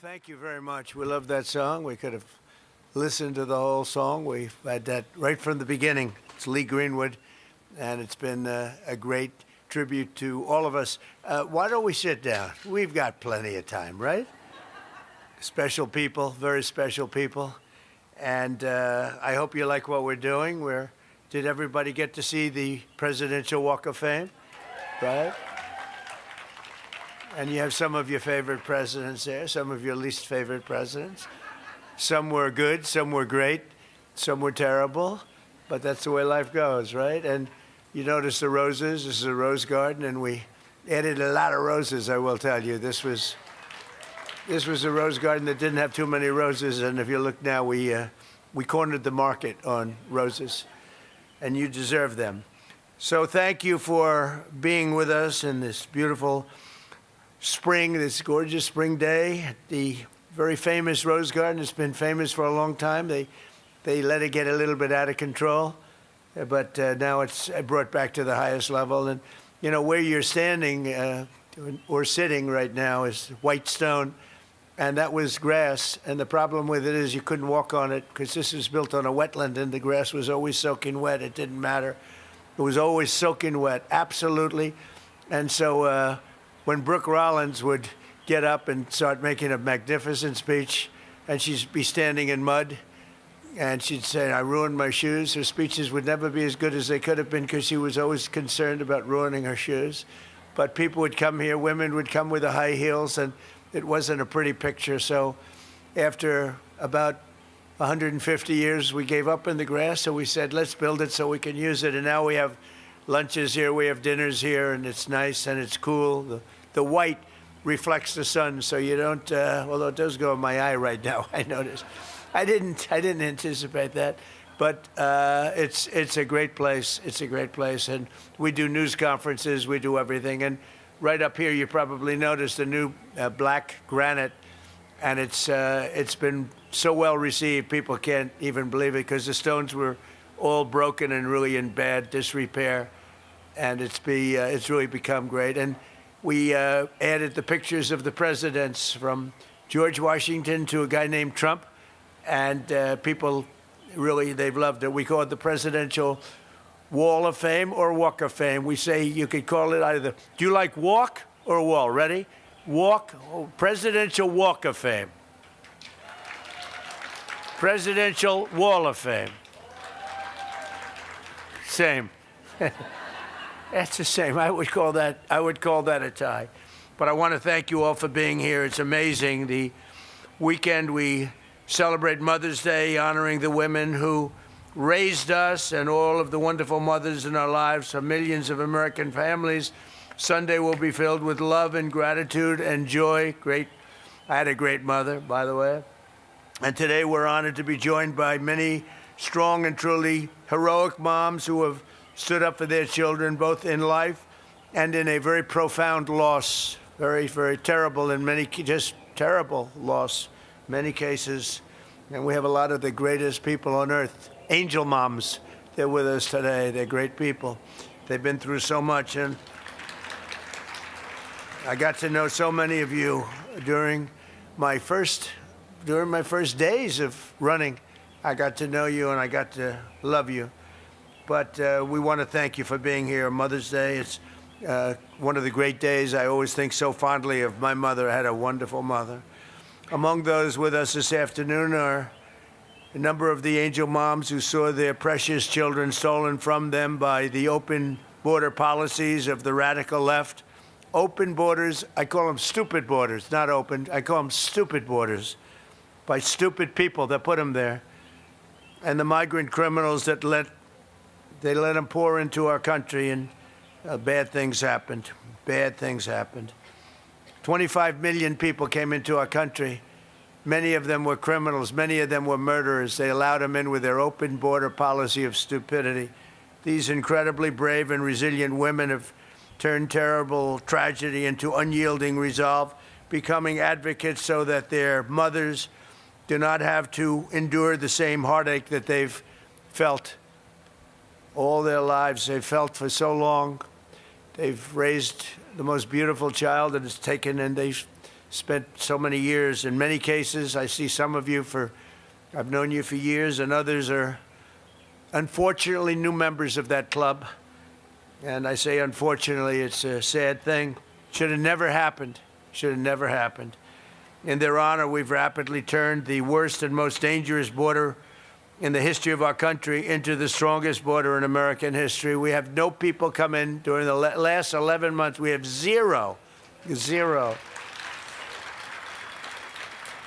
Thank you very much. We love that song. We could have listened to the whole song. We've had that right from the beginning. It's Lee Greenwood, and it's been a great tribute to all of us. Why don't we sit down? We've got plenty of time, right? Special people, very special people. And I hope you like what we're doing. Did everybody get to see the Presidential Walk of Fame? Right? And you have some of your favorite presidents there, some of your least favorite presidents. Some were good, some were great, some were terrible, but that's the way life goes, right? And you notice the roses. This is a rose garden, and we added a lot of roses, I will tell you. This was a rose garden that didn't have too many roses, and if you look now, we cornered the market on roses, and you deserve them. So thank you for being with us in this beautiful spring, this gorgeous spring day at the very famous Rose Garden. It's been famous for a long time. They let it get a little bit out of control, but now it's brought back to the highest level. And, you know, where you're standing or sitting right now is white stone, and that was grass. And the problem with it is you couldn't walk on it because this is built on a wetland, and the grass was always soaking wet. It didn't matter. It was always soaking wet, absolutely. And so when Brooke Rollins would get up and start making a magnificent speech, and she'd be standing in mud, and she'd say, "I ruined my shoes," her speeches would never be as good as they could have been because she was always concerned about ruining her shoes. But people would come here, women would come with the high heels, and it wasn't a pretty picture. So after about 150 years, we gave up in the grass, so we said, let's build it so we can use it. And now we have lunches here, we have dinners here, and it's nice and it's cool. The white reflects the sun, so you don't, although it does go in my eye right now, I noticed. I didn't anticipate that, but it's a great place. It's a great place, and we do news conferences, we do everything. And right up here, you probably noticed the new black granite, and it's been so well received, people can't even believe it because the stones were all broken and really in bad disrepair, and it's really become great. And we added the pictures of the presidents from George Washington to a guy named Trump, and people really, they've loved it. We call it the Presidential Wall of Fame or Walk of Fame. We say you could call it either. Do you like walk or wall? Ready? Walk, Presidential Walk of Fame. Presidential Wall of Fame. Same. That's the same. I would call that a tie. But I want to thank you all for being here. It's amazing. The weekend we celebrate Mother's Day, honoring the women who raised us and all of the wonderful mothers in our lives for millions of American families. Sunday will be filled with love and gratitude and joy. Great. I had a great mother, by the way. And today we're honored to be joined by many strong and truly heroic moms who have stood up for their children, both in life and in a very profound loss, very, very terrible in many, just terrible loss, many cases. And we have a lot of the greatest people on earth, angel moms. They're with us today. They're great people. They've been through so much, and I got to know so many of you during my first days of running. I got to know you, and I got to love you. But we want to thank you for being here. Mother's Day, it's one of the great days. I always think so fondly of my mother. I had a wonderful mother. Among those with us this afternoon are a number of the angel moms who saw their precious children stolen from them by the open border policies of the radical left. Open borders, I call them stupid borders, not open. I call them stupid borders by stupid people that put them there. And the migrant criminals that let them pour into our country, and bad things happened. Bad things happened. 25 million people came into our country. Many of them were criminals. Many of them were murderers. They allowed them in with their open border policy of stupidity. These incredibly brave and resilient women have turned terrible tragedy into unyielding resolve, becoming advocates so that their mothers do not have to endure the same heartache that they've felt all their lives. They've felt for so long. They've raised the most beautiful child that is taken, and they've spent so many years. In many cases, I see some of you I've known you for years, and others are unfortunately new members of that club. And I say unfortunately, it's a sad thing. Should have never happened. Should have never happened. In their honor, we've rapidly turned the worst and most dangerous border in the history of our country into the strongest border in American history. We have no people come in during the last 11 months. We have zero.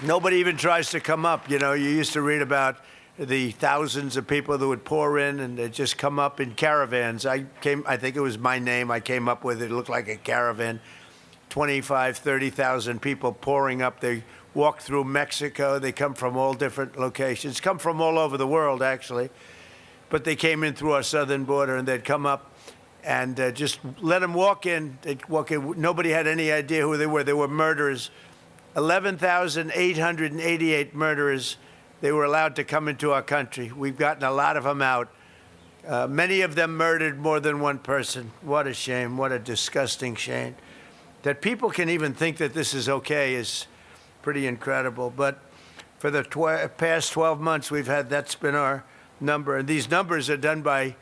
Nobody even tries to come up. You know, you used to read about the thousands of people that would pour in and they'd just come up in caravans. I think it was my name I came up with. It looked like a caravan. 25, 30,000 people pouring up. They walk through Mexico. They come from all different locations, come from all over the world, actually. But they came in through our southern border, and they'd come up and just let them walk in. They'd walk in. Nobody had any idea who they were. They were murderers. 11,888 murderers. They were allowed to come into our country. We've gotten a lot of them out. Many of them murdered more than one person. What a shame. What a disgusting shame. That people can even think that this is okay is pretty incredible. But for the past 12 months, that's been our number. And these numbers are done by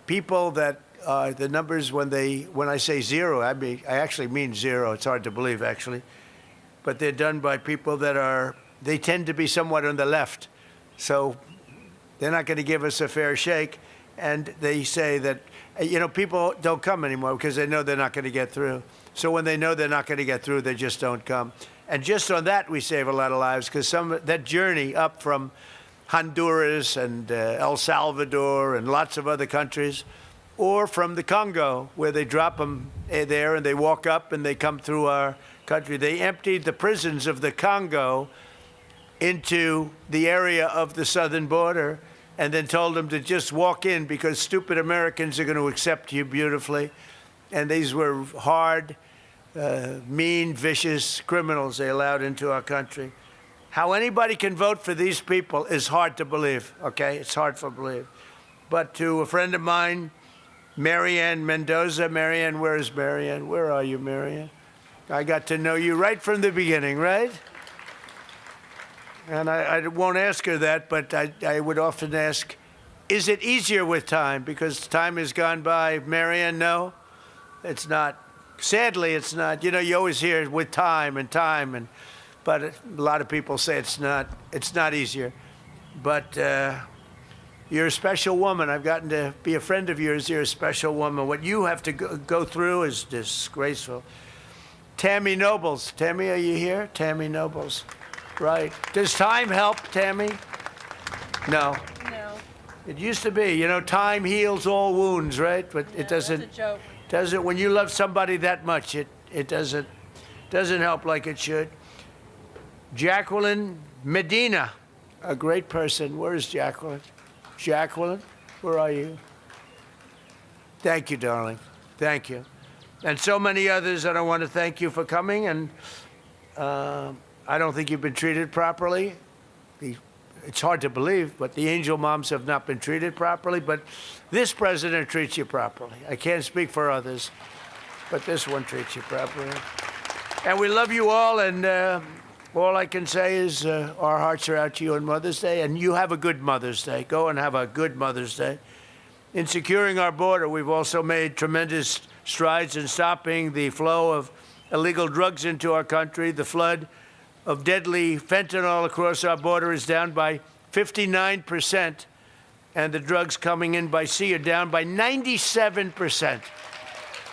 people that the numbers, when I say zero, I actually mean zero. It's hard to believe, actually. But they're done by people that they tend to be somewhat on the left. So they're not going to give us a fair shake. And they say that, you know, people don't come anymore because they know they're not going to get through. So when they know they're not going to get through, they just don't come. And just on that, we save a lot of lives, because that journey up from Honduras and El Salvador and lots of other countries, or from the Congo, where they drop them there and they walk up and they come through our country. They emptied the prisons of the Congo into the area of the southern border and then told them to just walk in because stupid Americans are going to accept you beautifully. And these were hard, mean, vicious criminals they allowed into our country. How anybody can vote for these people is hard to believe, okay? It's hard to believe. But to a friend of mine, Marianne Mendoza. Marianne, where is Marianne? Where are you, Marianne? I got to know you right from the beginning, right? And I won't ask her that, but I would often ask, is it easier with time? Because time has gone by. Marianne, no, it's not. Sadly, it's not. You know, you always hear with time, but a lot of people say it's not easier. But you're a special woman. I've gotten to be a friend of yours. You're a special woman. What you have to go through is disgraceful. Tammy Nobles. Tammy, are you here? Tammy Nobles. Right. Does time help, Tammy? No. No. It used to be. You know, time heals all wounds, right? But it doesn't. That's a joke. Doesn't. When you love somebody that much, it doesn't help like it should. Jacqueline Medina, a great person. Where is Jacqueline? Jacqueline, where are you? Thank you, darling. Thank you. And so many others, and I want to thank you for coming. And I don't think you've been treated properly. It's hard to believe, but the angel moms have not been treated properly. But this president treats you properly. I can't speak for others, but this one treats you properly. And we love you all, and all I can say is our hearts are out to you on Mother's Day, and you have a good Mother's Day. Go and have a good Mother's Day. In securing our border, we've also made tremendous strides in stopping the flow of illegal drugs into our country. The flood of deadly fentanyl across our border is down by 59%, and the drugs coming in by sea are down by 97%.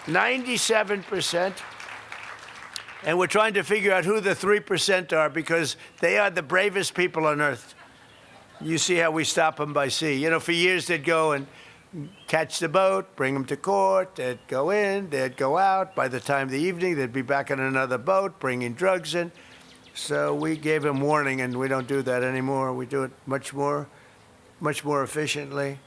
97%. And we're trying to figure out who the 3% are, because they are the bravest people on earth. You see how we stop them by sea. You know, for years they'd go and catch the boat, bring them to court, they'd go in, they'd go out. By the time of the evening, they'd be back on another boat, bringing drugs in. So we gave them warning, and we don't do that anymore. We do it much more efficiently.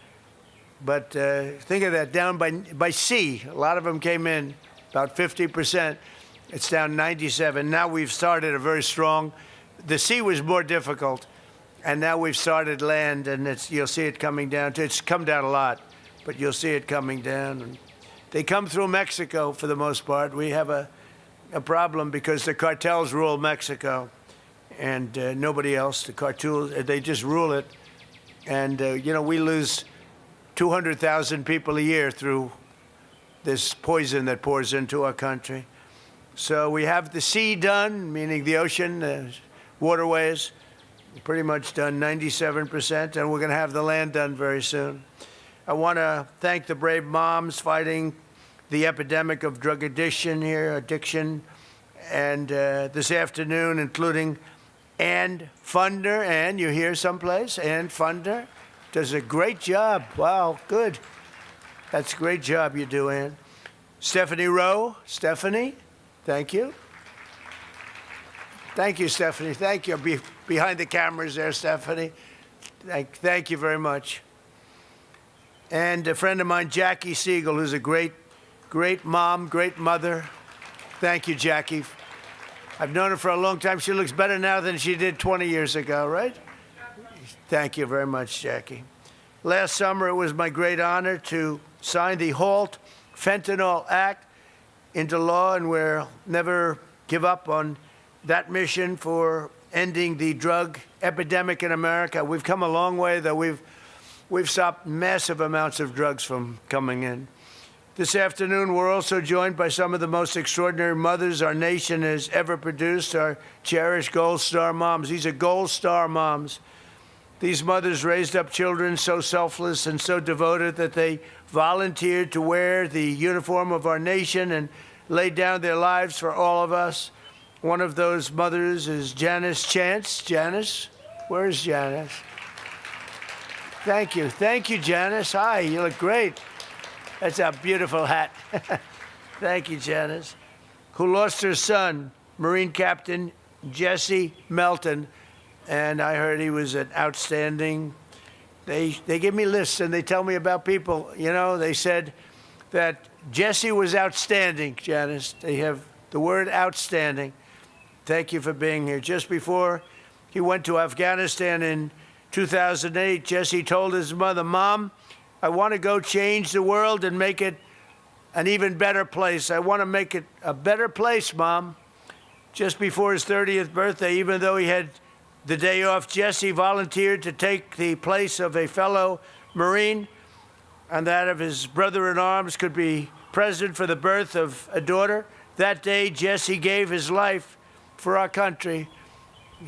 But think of that, down by sea. A lot of them came in, about 50%. It's down 97. Now we've started a very strong. The sea was more difficult, and now we've started land, and you'll see it coming down. It's come down a lot, but you'll see it coming down. And they come through Mexico for the most part. We have a problem because the cartels rule Mexico, and nobody else. The cartels, they just rule it. And, you know, we lose 200,000 people a year through this poison that pours into our country. So we have the sea done, meaning the ocean, waterways, pretty much done, 97%, and we're going to have the land done very soon. I want to thank the brave moms fighting the epidemic of drug addiction here, and this afternoon, including Ann Funder. Ann, you here someplace? Ann Funder does a great job. Wow, good. That's a great job you do, Ann. Stephanie Rowe. Stephanie, thank you. Thank you, Stephanie. Thank you. Behind the cameras there, Stephanie. Thank you very much. And a friend of mine, Jackie Siegel, who's a great mom, great mother. Thank you, Jackie. I've known her for a long time. She looks better now than she did 20 years ago, right? Thank you very much, Jackie. Last summer, it was my great honor to sign the Halt Fentanyl Act into law, and we'll never give up on that mission for ending the drug epidemic in America. We've come a long way, though. We've stopped massive amounts of drugs from coming in. This afternoon, we're also joined by some of the most extraordinary mothers our nation has ever produced, our cherished Gold Star moms. These are Gold Star moms. These mothers raised up children so selfless and so devoted that they volunteered to wear the uniform of our nation and laid down their lives for all of us. One of those mothers is Janice Chance. Janice, where is Janice? Thank you. Thank you, Janice. Hi, you look great. That's a beautiful hat. Thank you, Janice. Who lost her son, Marine Captain Jesse Melton, and I heard he was an outstanding. They give me lists and they tell me about people. You know, they said that Jesse was outstanding, Janice. They have the word outstanding. Thank you for being here. Just before he went to Afghanistan in 2008, Jesse told his mother, "Mom, I want to go change the world and make it an even better place. I want to make it a better place, Mom." Just before his 30th birthday, even though he had the day off, Jesse volunteered to take the place of a fellow Marine, and that of his brother-in-arms could be present for the birth of a daughter. That day, Jesse gave his life for our country.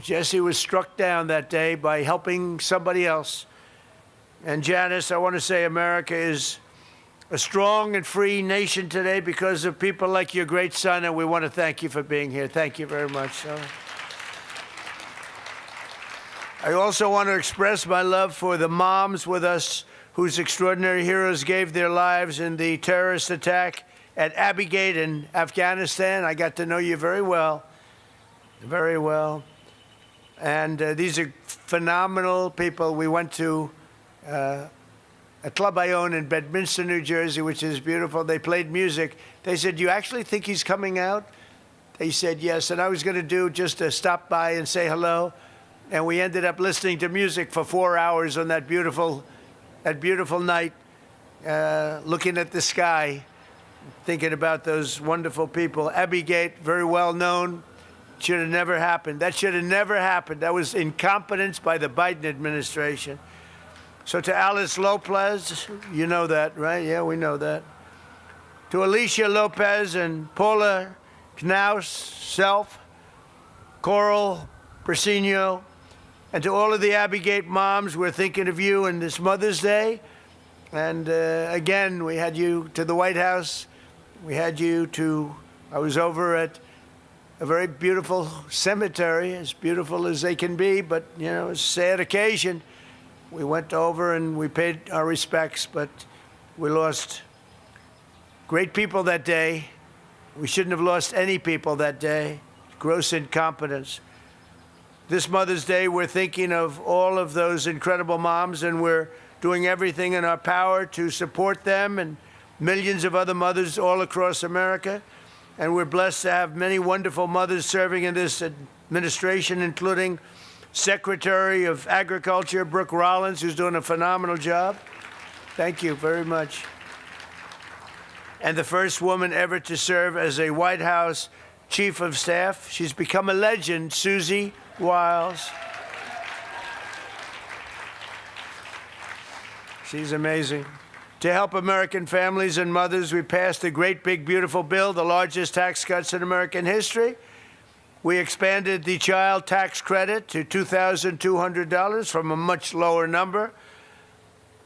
Jesse was struck down that day by helping somebody else. And Janice, I want to say America is a strong and free nation today because of people like your great son, and we want to thank you for being here. Thank you very much. I also want to express my love for the moms with us whose extraordinary heroes gave their lives in the terrorist attack at Abbey Gate in Afghanistan. I got to know you very well, very well. And these are phenomenal people. We went to a club I own in Bedminster, New Jersey, which is beautiful. They played music. They said, "Do you actually think he's coming out?" They said yes. And I was going to do just to stop by and say hello. And we ended up listening to music for 4 hours on that beautiful night, looking at the sky, thinking about those wonderful people. Abbey Gate, very well known. Should have never happened. That should have never happened. That was incompetence by the Biden administration. So to Alice Lopez, you know that, right? Yeah, we know that. To Alicia Lopez and Paula Knaus, Self, Coral Persino, and to all of the Abbey Gate moms, we're thinking of you on this Mother's Day. And again, we had you to the White House. We had you to, I was over at a very beautiful cemetery, as beautiful as they can be, but, you know, it's a sad occasion. We went over and we paid our respects, but we lost great people that day. We shouldn't have lost any people that day. Gross incompetence. This Mother's Day, we're thinking of all of those incredible moms, and we're doing everything in our power to support them and millions of other mothers all across America. And we're blessed to have many wonderful mothers serving in this administration, including Secretary of Agriculture, Brooke Rollins, who's doing a phenomenal job. Thank you very much. And the first woman ever to serve as a White House Chief of Staff. She's become a legend, Susie Wiles. She's amazing. To help American families and mothers, we passed a great, big, beautiful bill, the largest tax cuts in American history. We expanded the child tax credit to $2,200 from a much lower number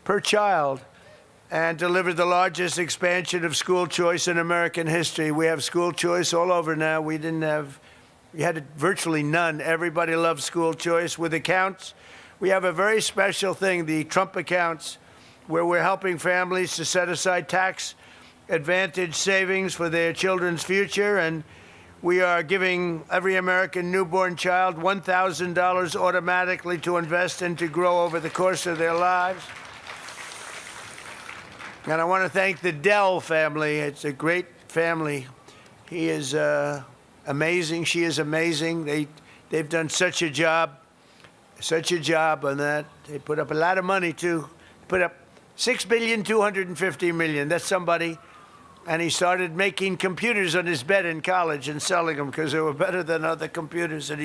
per child, and delivered the largest expansion of school choice in American history. We have school choice all over now. We had virtually none. Everybody loves school choice. With accounts, we have a very special thing, the Trump accounts, where we're helping families to set aside tax advantage savings for their children's future. And we are giving every American newborn child $1,000 automatically to invest and to grow over the course of their lives. And I want to thank the Dell family. It's a great family. He is amazing. She is amazing. They've done such a job on that. They put up a lot of money, too. Put up $6.25 billion. That's somebody. And he started making computers on his bed in college and selling them because they were better than other computers. And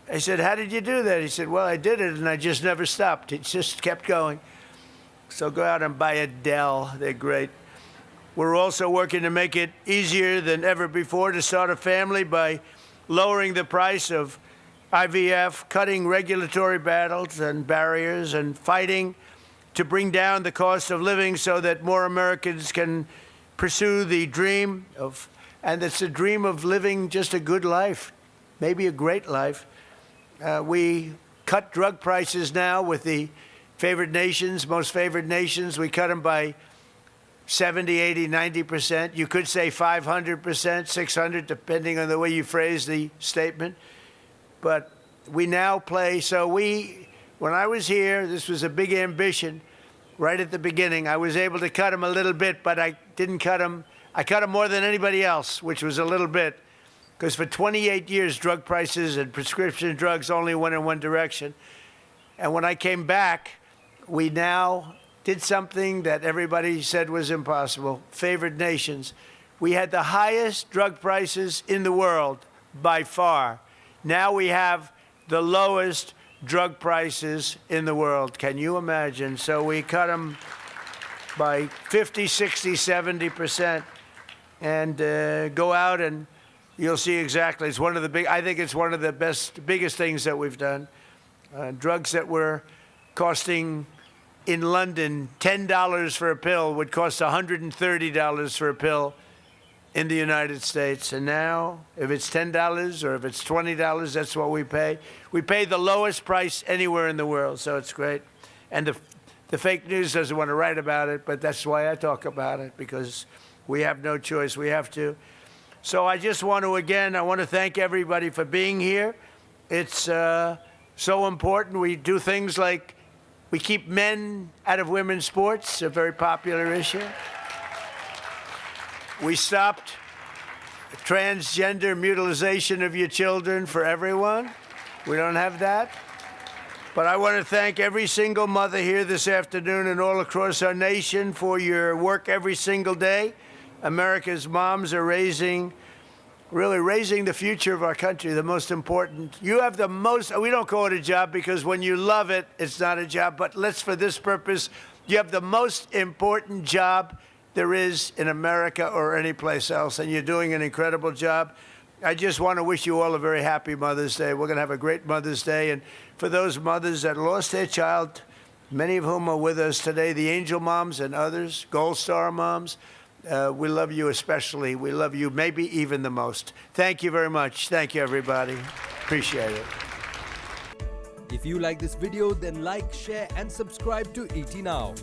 I said, how did you do that? He said, well, I did it, and I just never stopped. It just kept going. So go out and buy a Dell. They're great. We're also working to make it easier than ever before to start a family by lowering the price of IVF, cutting regulatory battles and barriers, and fighting to bring down the cost of living so that more Americans can pursue the dream of, and it's a dream of living just a good life, maybe a great life. We cut drug prices now with the favored nations, most favored nations. We cut them by 70, 80, 90%. You could say 500%, 600, depending on the way you phrase the statement. But we now play, when I was here, this was a big ambition. Right at the beginning, I was able to cut them a little bit, but I didn't cut them. I cut them more than anybody else, which was a little bit, because for 28 years, drug prices and prescription drugs only went in one direction. And when I came back, we now did something that everybody said was impossible, favored nations. We had the highest drug prices in the world by far. Now we have the lowest drug prices in the world. Can you imagine? So we cut them by 50, 60, 70%, and go out and you'll see exactly. It's one of the I think it's one of the biggest things that we've done. Drugs that were costing in London $10 for a pill would cost $130 for a pill in the United States. And now, if it's $10 or if it's $20, that's what we pay. We pay the lowest price anywhere in the world, so it's great. And the fake news doesn't want to write about it, but that's why I talk about it, because we have no choice. We have to. So I just want to, again, I want to thank everybody for being here. It's so important. We do things like we keep men out of women's sports, a very popular issue. We stopped transgender mutilization of your children for everyone. We don't have that. But I want to thank every single mother here this afternoon and all across our nation for your work every single day. America's moms are really raising the future of our country, the most important. You have the most, we don't call it a job because when you love it, it's not a job, but for this purpose, you have the most important job there is in America or any place else, and you're doing an incredible job. I just want to wish you all a very happy Mother's Day. We're going to have a great Mother's Day, and for those mothers that lost their child, many of whom are with us today, the angel moms and others, Gold Star moms, we love you especially. We love you maybe even the most. Thank you very much. Thank you, everybody. Appreciate it. If you like this video, then like, share and subscribe to ET Now.